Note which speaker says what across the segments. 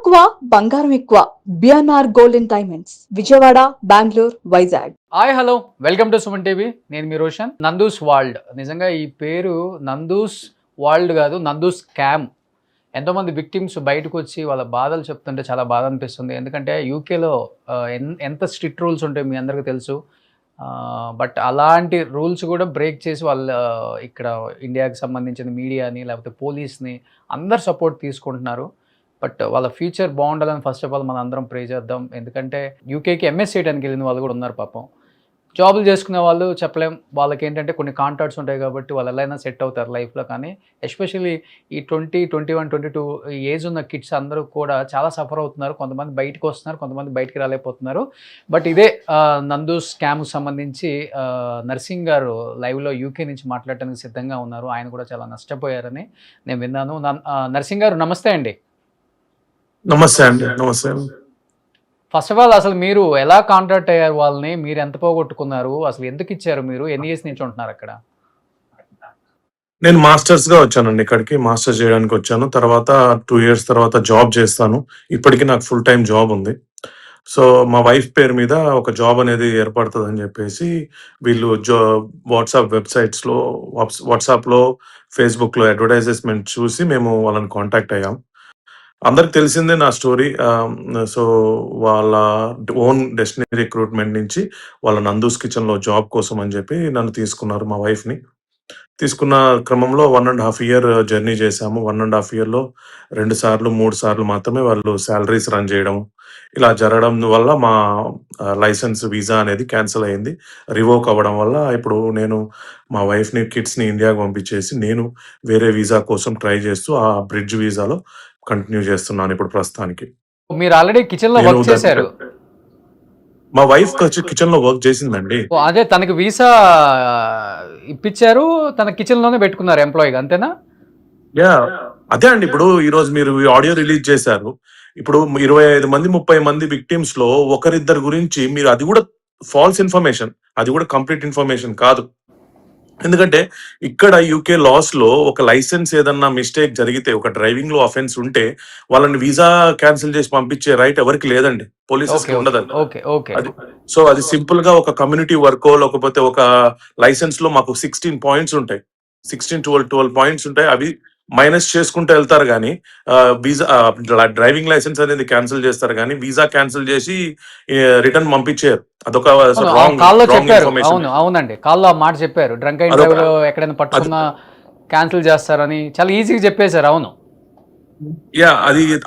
Speaker 1: తక్కువ బంగారం ఎక్కువ. BNR gold and diamonds, Vijayawada, Bengaluru, Vizag.
Speaker 2: Hi hello, welcome to Suman TV. నేను మీ రోషన్. నందూస్ వరల్డ్, నిజంగా ఈ పేరు నందూస్ వరల్డ్ కాదు, నందూస్ స్కామ్. ఎంతోమంది విక్టిమ్స్ బయటకు వచ్చి వాళ్ళ బాధలు చెప్తుంటే చాలా బాధ అనిపిస్తుంది. ఎందుకంటే యూకేలో ఎంత స్ట్రిక్ట్ రూల్స్ ఉంటాయో మీ అందరికీ తెలుసు. బట్ అలాంటి రూల్స్ కూడా బ్రేక్ చేసి వాళ్ళ ఇక్కడ ఇండియాకి సంబంధించిన మీడియాని లేకపోతే పోలీస్ని అందరు సపోర్ట్ తీసుకుంటున్నారు. బట్ వాళ్ళ ఫ్యూచర్ బాగుండాలని ఫస్ట్ ఆఫ్ ఆల్ మనం అందరం ప్రే చేద్దాం. ఎందుకంటే యూకేకి ఎంఎస్ చేయడానికి వెళ్ళిన వాళ్ళు కూడా ఉన్నారు పాపం. జాబులు చేసుకునే వాళ్ళు చెప్పలేం, వాళ్ళకి ఏంటంటే కొన్ని కాంట్రాక్ట్స్ ఉంటాయి కాబట్టి వాళ్ళు ఎలా అయినా సెట్ అవుతారు లైఫ్లో. కానీ ఎస్పెషల్లీ ఈ 21, 22 ఏజ్ ఉన్న కిడ్స్ అందరూ కూడా చాలా సఫర్ అవుతున్నారు. కొంతమంది బయటకు వస్తున్నారు, కొంతమంది బయటికి రాలేకపోతున్నారు. బట్ ఇదే నందు స్కామ్కి సంబంధించి నర్సింగ్ గారు లైవ్లో యూకే నుంచి మాట్లాడటానికి సిద్ధంగా ఉన్నారు. ఆయన కూడా చాలా నష్టపోయారని నేను విన్నాను. నర్సింగ్ గారు నమస్తే అండి.
Speaker 3: నమస్తే అండి. నమస్తే.
Speaker 2: ఫస్ట్ ఆఫ్ ఆల్ అసలు మీరు ఎలా కాంటాక్ట్ అయ్యారు వాళ్ళని? మీరు ఎంత పోగొట్టుకున్నారు? అసలు ఎందుకు ఇచ్చారు? మీరు ఎన్ని ఇయర్స్ నుంచి ఉంటున్నారు అక్కడ?
Speaker 3: నేను మాస్టర్స్ గా వచ్చానండి ఇక్కడికి. మాస్టర్స్ చేయడానికి వచ్చాను. తర్వాత 2 ఇయర్స్ తర్వాత జాబ్ చేస్తాను. ఇప్పటికీ నాకు ఫుల్ టైం జాబ్ ఉంది. సో మా వైఫ్ పేరు మీద ఒక జాబ్ అనేది ఏర్పడుతుందని చెప్పేసి వీళ్ళు వాట్సాప్ వెబ్సైట్స్లో, వాట్సాప్లో, ఫేస్బుక్లో అడ్వర్టైజ్మెంట్ చూసి మేము వాళ్ళని కాంటాక్ట్ అయ్యాం. అందరికి తెలిసిందే నా స్టోరీ. సో వాళ్ళ ఓన్ డెస్టినీ రిక్రూట్మెంట్ నుంచి వాళ్ళ నందూస్ కిచెన్లో జాబ్ కోసం అని చెప్పి నన్ను తీసుకున్నారు, మా వైఫ్ని. తీసుకున్న క్రమంలో 1.5 ఇయర్ జర్నీ చేశాము. 1.5 ఇయర్లో 2 సార్లు 3 సార్లు మాత్రమే వాళ్ళు శాలరీస్ రన్ చేయడం, ఇలా జరగడం వల్ల మా లైసెన్స్ వీసా అనేది క్యాన్సిల్ అయింది. రివోక్ అవ్వడం వల్ల ఇప్పుడు నేను మా వైఫ్ని, కిడ్స్ని ఇండియాకి పంపించేసి నేను వేరే వీసా కోసం ట్రై చేస్తూ ఆ బ్రిడ్జ్ వీసాలో కంటిన్యూ చేస్తున్నాను ఇప్పుడు ప్రస్తుతానికి.
Speaker 2: మీరు ఆల్రెడీ కిచెన్ లో వర్క్ చేశారు.
Speaker 3: మా వైఫ్ కిచెన్ లో వర్క్ చేసిందండి.
Speaker 2: అదే తనకి వీసా ఇప్పించారు, తన కిచెన్ లోనే పెట్టుకున్నారు ఎంప్లాయీగా, అంతేనా?
Speaker 3: యా, అదే అండి. ఇప్పుడు ఈ రోజు మీరు ఆడియో రిలీజ్ చేశారు. ఇప్పుడు 25 మంది 30 మంది విక్టిమ్స్ లో ఒకరిద్దరు గురించి మీరు, అది కూడా ఫాల్స్ ఇన్ఫర్మేషన్, అది కూడా కంప్లీట్ ఇన్ఫర్మేషన్ కాదు. ఎందుకంటే ఇక్కడ యూకే లాస్ లో ఒక లైసెన్స్ ఏదన్నా మిస్టేక్ జరిగితే, ఒక డ్రైవింగ్ లో అఫెన్స్ ఉంటే వాళ్ళని వీసా క్యాన్సిల్ చేసి పంపించే రైట్ ఎవరికి లేదండి, పోలీసెస్ కి ఉండదండి. సో అది సింపుల్ గా ఒక కమ్యూనిటీ వర్కో లేకపోతే ఒక లైసెన్స్ లో మాకు 16 పాయింట్స్ ఉంటాయి, 12 పాయింట్స్ ఉంటాయి. అవి మైనస్ చేసుకుంటూ వెళ్తారు కానీ వీసా డ్రైవింగ్ లైసెన్స్ అనేది క్యాన్సిల్ చేస్తారు కానీ వీసా క్యాన్సిల్ చేసి రిటర్న్ పంపించారు. అదొక
Speaker 2: అవును అవునండి, కాల్లో మాట చెప్పారు, డ్రంక్ అండ్ డ్రైవ్ లో ఎక్కడైనా పట్టుకున్నా క్యాన్సిల్ చేస్తారని చాలా ఈజీగా చెప్పేశారు. అవును,
Speaker 3: యా,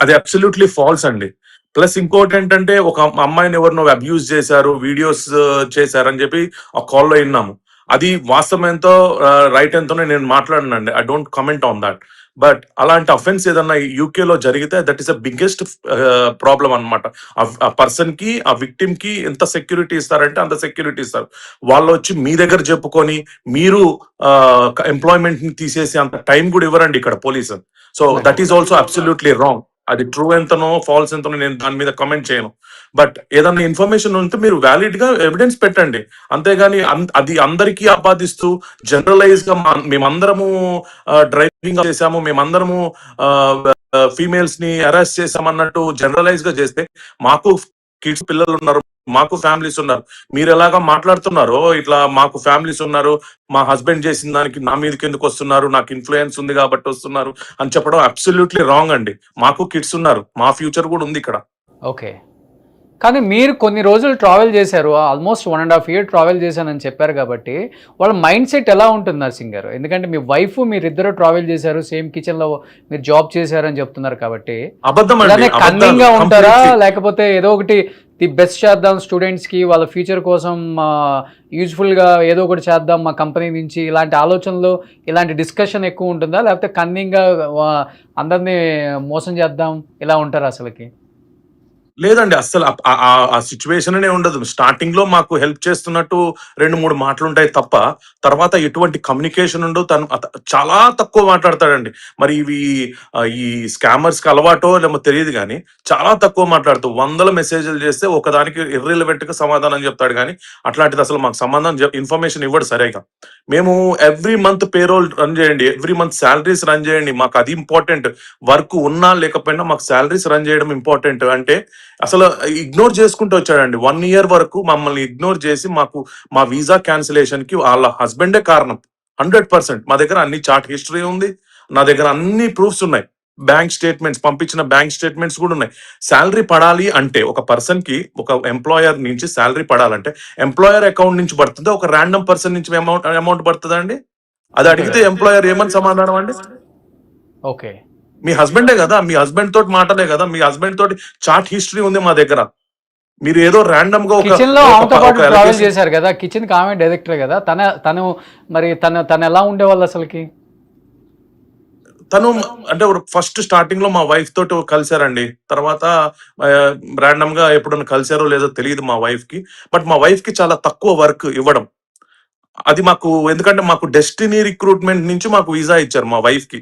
Speaker 3: అది అబ్సల్యూట్లీ ఫాల్స్ అండి. ప్లస్ ఇంకోటి ఏంటంటే, ఒక అమ్మాయిని ఎవరినో అబ్యూజ్ చేశారు, వీడియోస్ చేశారని చెప్పి ఆ కాల్లో విన్నాము. అది వాస్తవం ఎంతో రైట్ ఎంతోనే నేను మాట్లాడినండి. I don't comment on that. But అలాంటి అఫెన్స్ ఏదన్నా యూకేలో జరిగితే that is the biggest problem అనమాట. ఆ పర్సన్ కి, ఆ విక్టిమ్ కి ఎంత సెక్యూరిటీ ఇస్తారంటే అంత సెక్యూరిటీ ఇస్తారు. వాళ్ళు వచ్చి మీ దగ్గర చెప్పుకొని మీరు ఎంప్లాయ్మెంట్ ని తీసేసి అంత టైం కూడా ఇవ్వరండి ఇక్కడ police. So that is also absolutely wrong. అది ట్రూ ఎంతనో ఫాల్స్ ఎంతనో నేను దాని మీద కమెంట్ చేయను. బట్ ఏదన్నా ఇన్ఫర్మేషన్ ఉంటే మీరు వ్యాలిడ్ గా ఎవిడెన్స్ పెట్టండి, అంతేగాని అది అందరికీ ఆపాదిస్తూ జనరలైజ్ గా మేమందరము డ్రైవింగ్ చేసాము, మేమందరము ఫీమేల్స్ ని అరెస్ట్ చేసామన్నట్టు జనరలైజ్ గా చేస్తే, మాకు కిడ్స్ పిల్లలు ఉన్నారు, మాకు ఫ్యామిలీస్ ఉన్నారు. మీరు ఎలాగా మాట్లాడుతున్నారో ఇట్లా మాకు ఫ్యామిలీస్ ఉన్నారు, మా హస్బెండ్ చేసిన దానికి నా మీదకి ఎందుకు వస్తున్నారు, నాకు ఇన్ఫ్లుయెన్స్ ఉంది కాబట్టి వస్తున్నారు అని చెప్పడం అబ్సల్యూట్లీ రాంగ్ అండి. మాకు కిడ్స్ ఉన్నారు, మా ఫ్యూచర్ కూడా ఉంది ఇక్కడ.
Speaker 2: ఓకే, కానీ మీరు కొన్ని రోజులు ట్రావెల్ చేశారు, ఆల్మోస్ట్ 1.5 ఇయర్ ట్రావెల్ చేశానని చెప్పారు కాబట్టి వాళ్ళ మైండ్ సెట్ ఎలా ఉంటుంది నర్సింగ్ గారు? ఎందుకంటే మీ వైఫ్ మీరిద్దరు ట్రావెల్ చేశారు, సేమ్ కిచెన్ లో మీరు జాబ్ చేశారు అని చెప్తున్నారు కాబట్టి కన్నింగ్ గా ఉంటారా, లేకపోతే ఏదో ఒకటి ది బెస్ట్ చేద్దాం స్టూడెంట్స్ కి, వాళ్ళ ఫ్యూచర్ కోసం యూజ్ఫుల్ గా ఏదో ఒకటి చేద్దాం మా కంపెనీ నుంచి, ఇలాంటి ఆలోచనలు, ఇలాంటి డిస్కషన్ ఎక్కువ ఉంటుందా, లేకపోతే కన్నింగ్ గా అందరినీ మోసం చేద్దాం ఇలా ఉంటారా అసలుకి?
Speaker 3: లేదండి. అస్సలు ఆ సిట్యుయేషనే ఉండదు. స్టార్టింగ్‌లో మాకు హెల్ప్ చేస్తున్నట్టు 2, 3 మాటలుంటాయి తప్ప, తర్వాత ఎటువంటి కమ్యూనికేషన్ ఉండదు. తను చాలా తక్కువ మాట్లాడతాడండి. మరి ఈ స్కామర్స్‌కి అలవాటో లేమో తెలీదు గానీ, చాలా తక్కువ మాట్లాడుతూ వందల మెసేజ్‌లు చేస్తే ఒకదానికి ఇర్రెలెవెంట్‌గా సమాధానం చెప్తాడు గానీ, అట్లాంటిది అసలు మాకు సంబంధం ఇన్ఫర్మేషన్ ఇవ్వడు సరిగ్గా. మేము ఎవ్రీ మంత్ పేరోల్ రన్ చేయండి. ఎవ్రీ మంత్ సాలరీస్ రన్ చేయండి. మాకు అది ఇంపార్టెంట్. వర్క్ ఉన్నా లేకపోయినా మాకు సాలరీస్ రన్ చేయడం ఇంపార్టెంట్ అంటే అసలు ఇగ్నోర్ చేసుకుంటూ వచ్చాడండి. 1 ఇయర్ వరకు మమ్మల్ని ఇగ్నోర్ చేసి మా వీసా క్యాన్సిలేషన్ కి వాళ్ళ హస్బెండే కారణం. 100%. మా దగ్గర అన్ని చాట్ హిస్టరీ ఉంది. నా దగ్గర అన్ని ప్రూఫ్స్ ఉన్నాయి. పంపించిన బ్యాంక్ స్టేట్మెంట్స్ కూడా ఉన్నాయి. సాలరీ పడాలి అంటే ఒక పర్సన్ కి ఒక ఎంప్లాయర్ నుంచి సాలరీ పడాలంటే ఎంప్లాయర్ అకౌంట్ నుంచి పడుతుందా, ఒక ర్యాండమ్ పర్సన్ నుంచి అమౌంట్ పడుతుందా అండి? అది అడిగితే ఎంప్లాయర్ ఏమని సమాధానం అండి?
Speaker 2: ఓకే.
Speaker 3: మీ హస్బెండే కదా, మీ హస్బెండ్ తోటి మాటలే కదా, మీ హస్బెండ్ తోటి చాట్ హిస్టరీ ఉంది మా దగ్గర. మీరు ఏదో ర్యాండమ్ గా
Speaker 2: కిచెన్ లో ఆమెతో పాటు ట్రావెల్ చేశారు కదా, కిచెన్ కి ఆమె డైరెక్టర్ కదా, తను మరి తను ఎలా ఉండేవాళ్ళు అసలుకి?
Speaker 3: తను అంటే ఫస్ట్ స్టార్టింగ్ లో మా వైఫ్ తోటి కలిశారండి. తర్వాత ర్యాండమ్ గా ఎప్పుడన్నా కలిశారో లేదో తెలియదు మా వైఫ్ కి. బట్ మా వైఫ్ కి చాలా తక్కువ వర్క్ ఇవ్వడం. అది మాకు ఎందుకంటే మాకు డెస్టినీ రిక్రూట్మెంట్ నుంచి మాకు వీసా ఇచ్చారు మా వైఫ్ కి.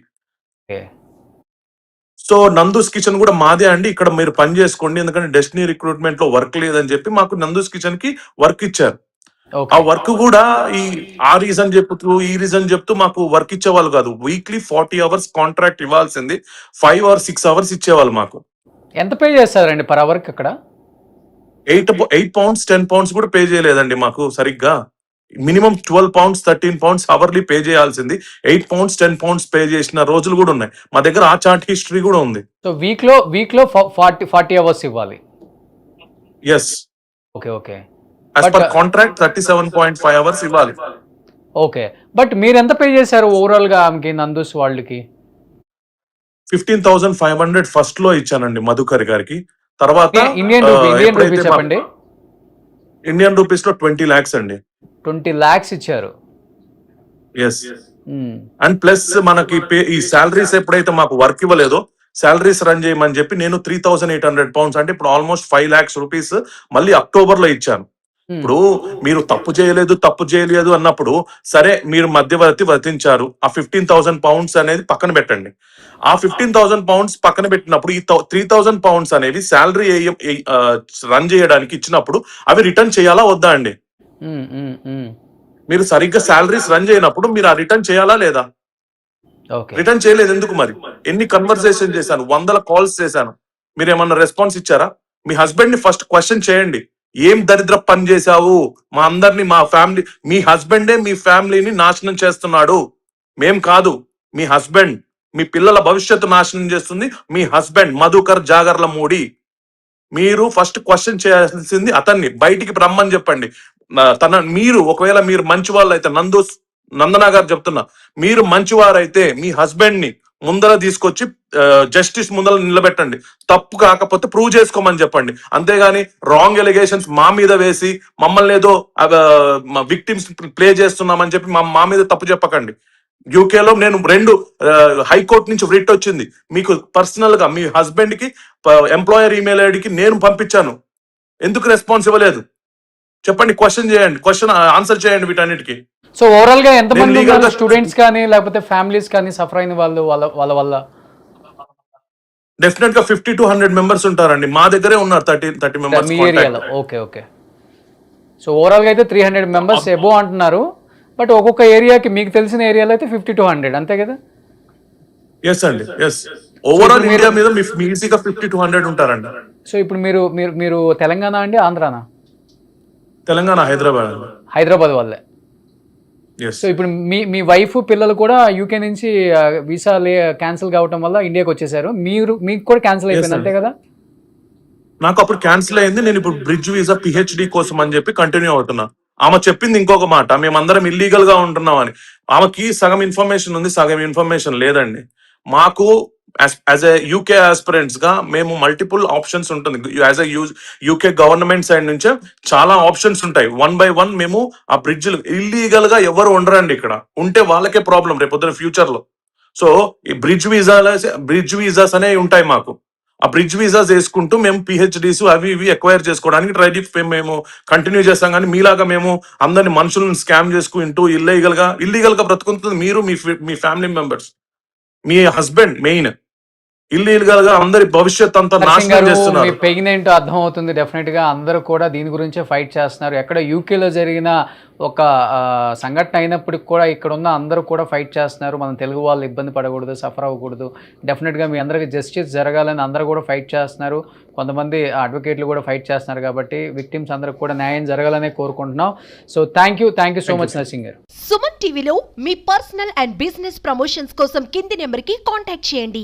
Speaker 3: సో నందూస్ కిచెన్ కూడా మాదే అండి, ఇక్కడ మీరు పని చేసుకోండి ఎందుకంటే డెస్టినీ రిక్రూట్మెంట్ లో వర్క్ లేదని చెప్పి మాకు నందూస్ కిచెన్ కి వర్క్ ఇచ్చారు. ఆ వర్క్ కూడా ఆ రీజన్ చెప్తూ ఈ రీజన్ చెప్తూ మాకు వర్క్ ఇచ్చేవాళ్ళు కాదు. వీక్లీ 40 అవర్స్ కాంట్రాక్ట్ ఇవ్వాల్సింది 5 or 6 అవర్స్ ఇచ్చేవాళ్ళు మాకు.
Speaker 2: ఎంత పే చేస్తారండి పర్ అవర్ కి అక్కడ?
Speaker 3: 8 pounds 10 pounds కూడా పే చేయలేదండి మాకు సరిగ్గా. Minimum 12 pounds 13 pounds hourly pay చేయాల్సింది 8 pounds 10 pounds పే చేసిన రోజులు కూడా ఉన్నాయి. మా దగ్గర ఆ చార్ట్ హిస్టరీ కూడా ఉంది.
Speaker 2: సో వీక్ లో 40 అవర్స్ ఇవ్వాలి.
Speaker 3: Yes.
Speaker 2: Okay.
Speaker 3: As per contract 37.5 hours ఇవ్వాలి.
Speaker 2: ఓకే. బట్ మీరు ఎంత పే చేశారు ఓవరాల్ గా ఆమెకి, నందూస్ వాళ్ళకి?
Speaker 3: 15,500 ఫస్ట్ లో ఇచ్చానండి మధుకర్ గారికి. తర్వాత
Speaker 2: ఇండియన్ రూపీస్ చెప్పండి.
Speaker 3: ఇండియన్ రూపీస్ లో 20 lakhs అండి.
Speaker 2: 20 lakhs ఇచ్చారు.
Speaker 3: ఎస్. అండ్ ప్లస్ మనకి ఈ సాలరీస్ ఎప్పుడైతే మాకు వర్క్ ఇవ్వలేదో సాలరీస్ రన్ చేయమని చెప్పి నేను 3,800 pounds అంటే ఇప్పుడు ఆల్మోస్ట్ 5 lakhs రూపీస్ మళ్ళీ అక్టోబర్ లో ఇచ్చాను. ఇప్పుడు మీరు తప్పు చేయలేదు అన్నప్పుడు సరే మీరు మధ్యవర్తి వర్తించారు, ఆ 15,000 pounds అనేది పక్కన పెట్టండి. ఆ 15,000 pounds పక్కన పెట్టినప్పుడు ఈ 3,000 pounds అనేవి శాలరీ రన్ చేయడానికి ఇచ్చినప్పుడు అవి రిటర్న్ చేయాలా వద్దా అండి? మీరు సరిగ్గా శాలరీస్ రన్ చేయనప్పుడు మీరు ఆ రిటర్న్ చేయాలా లేదా? రిటర్న్ చేయలేదు ఎందుకు మరి? ఎన్ని కన్వర్సేషన్ చేశాను, 100 calls చేశాను, మీరు ఏమన్నా రెస్పాన్స్ ఇచ్చారా? మీ హస్బెండ్ ని ఫస్ట్ క్వశ్చన్ చేయండి, ఏం దరిద్ర పని చేశావు, మా అందరినీ మా ఫ్యామిలీ, మీ హస్బెండే మీ ఫ్యామిలీని నాశనం చేస్తున్నాడు, మేం కాదు. మీ హస్బెండ్, మీ పిల్లల భవిష్యత్తు నాశనం చేస్తుంది మీ హస్బెండ్ మధుకర్ జాగర్లమూడి. మీరు ఫస్ట్ క్వశ్చన్ చేయాల్సింది అతన్ని, బయటికి రమ్మని చెప్పండి. మీరు ఒకవేళ మీరు మంచి వాళ్ళు అయితే, నందనా గారు చెప్తున్నా, మీరు మంచివారైతే మీ హస్బెండ్ ని ముందర తీసుకొచ్చి జస్టిస్ ముందర నిలబెట్టండి. తప్పు కాకపోతే ప్రూవ్ చేసుకోమని చెప్పండి. అంతేగాని రాంగ్ ఎలిగేషన్స్ మా మీద వేసి మమ్మల్ని ఏదో విక్టిమ్స్ ప్లే చేస్తున్నామని చెప్పి మా మీద తప్పు చెప్పకండి. యూకేలో నేను 2 హైకోర్టు నుంచి రిట్ వచ్చింది. మీకు పర్సనల్ గా మీ హస్బెండ్ కి ఎంప్లాయర్ ఈమెయిల్ ఐడికి నేను పంపించాను. ఎందుకు రెస్పాన్స్ ఇవ్వలేదు చెప్పండి? క్వశ్చన్ ఆన్సర్ చేయండి వీటన్నిటికీ.
Speaker 2: సో ఓవరాల్ గా ఎంత మంది స్టూడెంట్స్ కానీ లేకపోతే ఫ్యామిలీస్ కానీ సఫర్ అయిన వాళ్ళ వల్ల?
Speaker 3: డెఫినెట్ గా 50 to 100 members ఉంటారండి. మా దగ్గరే ఉన్నారు 30 members
Speaker 2: మీ ఏరియాలో. ఓకే. సో ఓవరాల్ గా అయితే 300 members ఎబో అంటున్నారు. బట్ ఒక్కొక్క ఏరియాకి మీకు తెలిసిన ఏరియాలో అయితే 50 to 100 అంతే కదా?
Speaker 3: ఎస్ అండి, ఎస్. ఓవరాల్ ఇండియా మీద ఈజీగా 50 to 100 ఉంటారండి.
Speaker 2: సో ఇప్పుడు మీరు తెలంగాణ అండి, ఆంధ్రానా?
Speaker 3: తెలంగాణ, హైదరాబాద్
Speaker 2: వాళ్ళే. సో ఇప్పుడు మీ వైఫ్ పిల్లలు కూడా యూకే నుంచి వీసా క్యాన్సిల్ కావటం వల్ల ఇండియాకి వచ్చేసారు. మీకు కూడా క్యాన్సిల్ అయిపోయింది అంతే కదా?
Speaker 3: నాకు అప్పుడు క్యాన్సిల్ అయింది. నేను ఇప్పుడు బ్రిడ్జ్ వీసా PhD కోసం అని చెప్పి కంటిన్యూ అవుతున్నా. ఆమె చెప్పింది ఇంకొక మాట, మేమందరం ఇల్లీగల్ గా ఉంటున్నాం అని. ఆమెకి సగం ఇన్ఫర్మేషన్ ఉంది, సగం ఇన్ఫర్మేషన్ లేదండి. మాకు యాజ్ ఎ యూకే ఆస్పిరెంట్స్ గా మేము మల్టిపుల్ ఆప్షన్స్ ఉంటుంది. As a UK government side నుంచే చాలా ఆప్షన్స్ ఉంటాయి. 1 by 1 మేము ఆ బ్రిడ్జ్ ఇల్లీగల్ గా ఎవరు ఉండరండి. ఇక్కడ ఉంటే వాళ్ళకే ప్రాబ్లం రేపు పొద్దున ఫ్యూచర్ లో. సో ఈ బ్రిడ్జ్ వీసాస్ అనేవి ఉంటాయి మాకు. ఆ బ్రిడ్జ్ వీసాస్ వేసుకుంటూ మేము పిహెచ్డీస్ అవి ఇవి ఎక్వైర్ చేసుకోవడానికి మేము కంటిన్యూ చేస్తాం. కానీ మీలాగా మేము అందరిని మనుషులను స్కామ్ చేసుకుంటూ ఇల్లీగల్ గా బ్రతుకుతుంది మీరు, మీ ఫ్యామిలీ మెంబర్స్, మీ హస్బెండ్ మెయిన్ ఇల్లీగల్ గా అందరి భవిష్యత్ అంతా
Speaker 2: హర్షింగ్
Speaker 3: నాశనం
Speaker 2: గారు, మీ
Speaker 3: చేస్తున్నారు.
Speaker 2: పెయిన్ ఏంటో అర్థం అవుతుంది. డెఫినెట్ గా అందరూ కూడా దీని గురించే ఫైట్ చేస్తున్నారు. ఎక్కడ యూకేలో జరిగిన ఒక సంఘటన అయినప్పటికి కూడా ఇక్కడ ఉన్న అందరూ కూడా ఫైట్ చేస్తున్నారు. మనం తెలుగు వాళ్ళు ఇబ్బంది పడకూడదు, సఫర్ అవ్వకూడదు. డెఫినెట్గా మీ అందరికీ జస్టిస్ జరగాలని అందరూ కూడా ఫైట్ చేస్తున్నారు. కొంతమంది అడ్వకేట్లు కూడా ఫైట్ చేస్తున్నారు. కాబట్టి విక్టిమ్స్ అందరికి కూడా న్యాయం జరగాలనే కోరుకుంటున్నాం. So thank you so much nursing గారు.
Speaker 4: సుమన్ టీవీలో మీ పర్సనల్ అండ్ బిజినెస్ ప్రమోషన్స్ కోసం కింది నెంబర్కి కాంటాక్ట్ చేయండి.